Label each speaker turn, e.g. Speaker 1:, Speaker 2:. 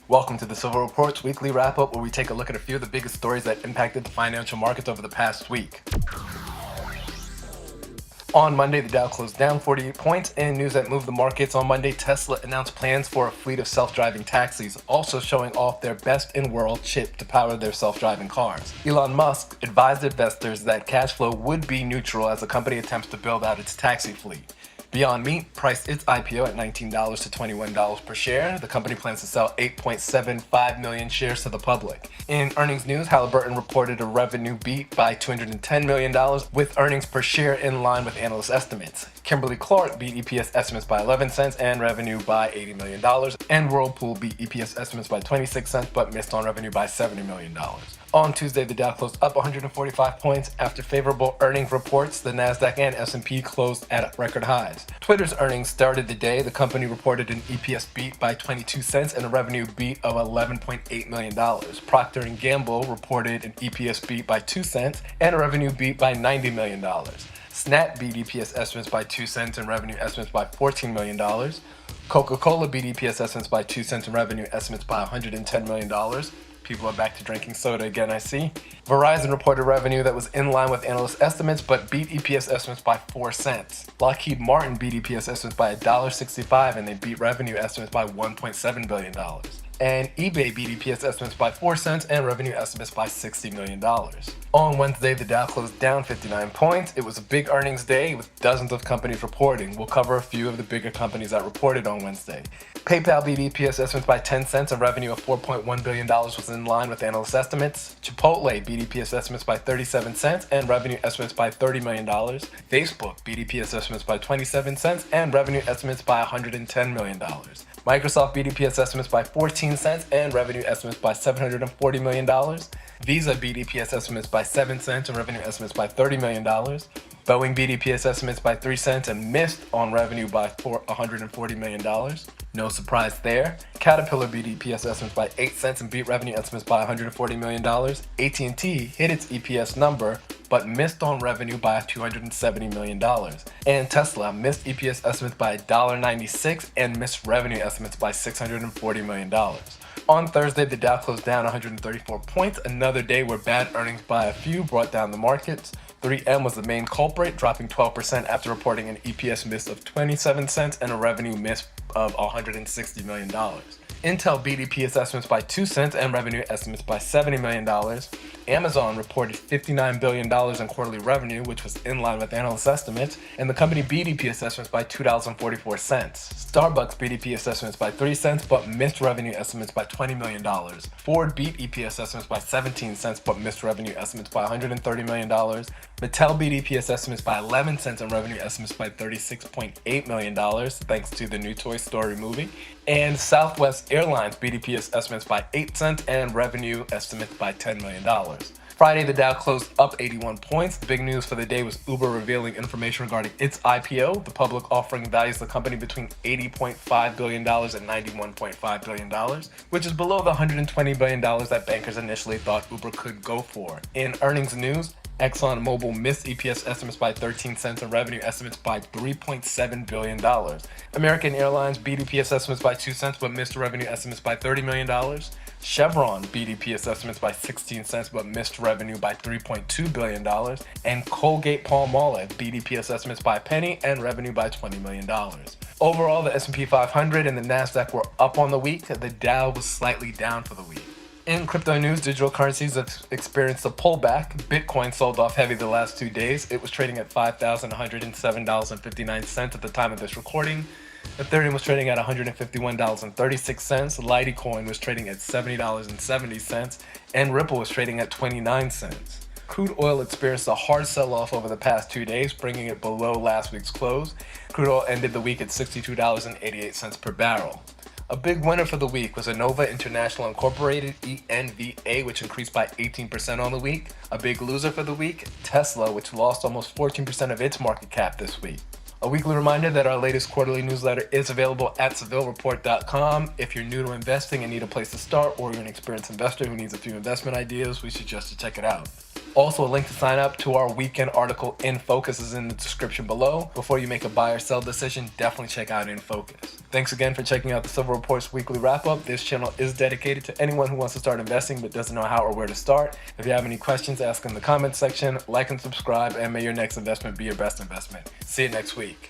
Speaker 1: Welcome to the Silver Reports weekly wrap-up, where we take a look at a few of the biggest stories that impacted the financial markets over the past week. On Monday, the Dow closed down 48 points. In news that moved the markets on Monday, Tesla announced plans for a fleet of self-driving taxis, also showing off their best-in-world chip to power their self-driving cars. Elon Musk advised investors that cash flow would be neutral as the company attempts to build out its taxi fleet. Beyond Meat priced its IPO at $19 to $21 per share. The company plans to sell 8.75 million shares to the public. In earnings news, Halliburton reported a revenue beat by $210 million, with earnings per share in line with analyst estimates. Kimberly-Clark beat EPS estimates by 11 cents and revenue by $80 million. And Whirlpool beat EPS estimates by 26 cents but missed on revenue by $70 million. On Tuesday, the Dow closed up 145 points. After favorable earnings reports, the Nasdaq and S&P closed at record highs. Twitter's earnings started the day. The company reported an EPS beat by 22 cents and a revenue beat of $11.8 million. Procter & Gamble reported an EPS beat by 2 cents and a revenue beat by $90 million. Snap beat EPS estimates by 2 cents and revenue estimates by $14 million. Coca-Cola beat EPS estimates by 2 cents and revenue estimates by $110 million. People are back to drinking soda again, I see. Verizon reported revenue that was in line with analyst estimates, but beat EPS estimates by 4 cents. Lockheed Martin beat EPS estimates by $1.65, and they beat revenue estimates by $1.7 billion. And eBay beat EPS estimates by 4 cents and revenue estimates by $60 million. On Wednesday, the Dow closed down 59 points. It was a big earnings day with dozens of companies reporting. We'll cover a few of the bigger companies that reported on Wednesday. PayPal beat EPS estimates by 10 cents and revenue of $4.1 billion was in line with analyst estimates. Chipotle beat EPS estimates by 37 cents and revenue estimates by $30 million. Facebook beat EPS estimates by 27 cents and revenue estimates by $110 million. Microsoft beat EPS estimates by 14 cents and revenue estimates by $740 million. Visa beat EPS estimates by 7 cents and revenue estimates by $30 million. Boeing beat EPS estimates by 3 cents and missed on revenue by $140 million. No surprise there. Caterpillar beat EPS estimates by 8 cents and beat revenue estimates by $140 million. AT&T hit its EPS number but missed on revenue by $270 million. And Tesla missed EPS estimates by $1.96 and missed revenue estimates by $640 million. On Thursday, the Dow closed down 134 points, another day where bad earnings by a few brought down the markets. 3M was the main culprit, dropping 12% after reporting an EPS miss of 27 cents and a revenue miss of $160 million. Intel beat EPS estimates by 2 cents and revenue estimates by $70 million. Amazon reported $59 billion in quarterly revenue, which was in line with analyst estimates, and the company beat EPS estimates by $2.44. Starbucks beat EPS estimates by 3 cents but missed revenue estimates by $20 million. Ford beat EPS estimates by 17 cents but missed revenue estimates by $130 million. Mattel beat EPS estimates by 11 cents and revenue estimates by $36.8 million, thanks to the new Toy Story movie. And Southwest Airlines beat EPS estimates by 8 cents and revenue estimates by $10 million. Friday, the Dow closed up 81 points. The big news for the day was Uber revealing information regarding its IPO. The public offering values the company between $80.5 billion and $91.5 billion, which is below the $120 billion that bankers initially thought Uber could go for. In earnings news, ExxonMobil missed EPS estimates by 13 cents and revenue estimates by $3.7 billion. American Airlines beat EPS estimates by 2 cents but missed revenue estimates by $30 million. Chevron beat EPS estimates by 16 cents but missed revenue by $3.2 billion. And Colgate-Palmolive beat EPS estimates by a penny and revenue by $20 million. Overall, the S&P 500 and the Nasdaq were up on the week. The Dow was slightly down for the week. In crypto news, digital currencies have experienced a pullback. Bitcoin sold off heavy the last 2 days. It was trading at $5,107.59 at the time of this recording. Ethereum was trading at $151.36. Litecoin was trading at $70.70. And Ripple was trading at 29 cents. Crude oil experienced a hard sell-off over the past 2 days, bringing it below last week's close. Crude oil ended the week at $62.88 per barrel. A big winner for the week was Enova International Incorporated, ENVA, which increased by 18% on the week. A big loser for the week, Tesla, which lost almost 14% of its market cap this week. A weekly reminder that our latest quarterly newsletter is available at SevilleReport.com. If you're new to investing and need a place to start, or you're an experienced investor who needs a few investment ideas, we suggest you check it out. Also, a link to sign up to our weekend article In Focus is in the description below. Before you make a buy or sell decision, definitely check out In Focus. Thanks again for checking out the Silver Report's weekly wrap-up. This channel is dedicated to anyone who wants to start investing but doesn't know how or where to start. If you have any questions, ask in the comments section, like and subscribe, and may your next investment be your best investment. See you next week.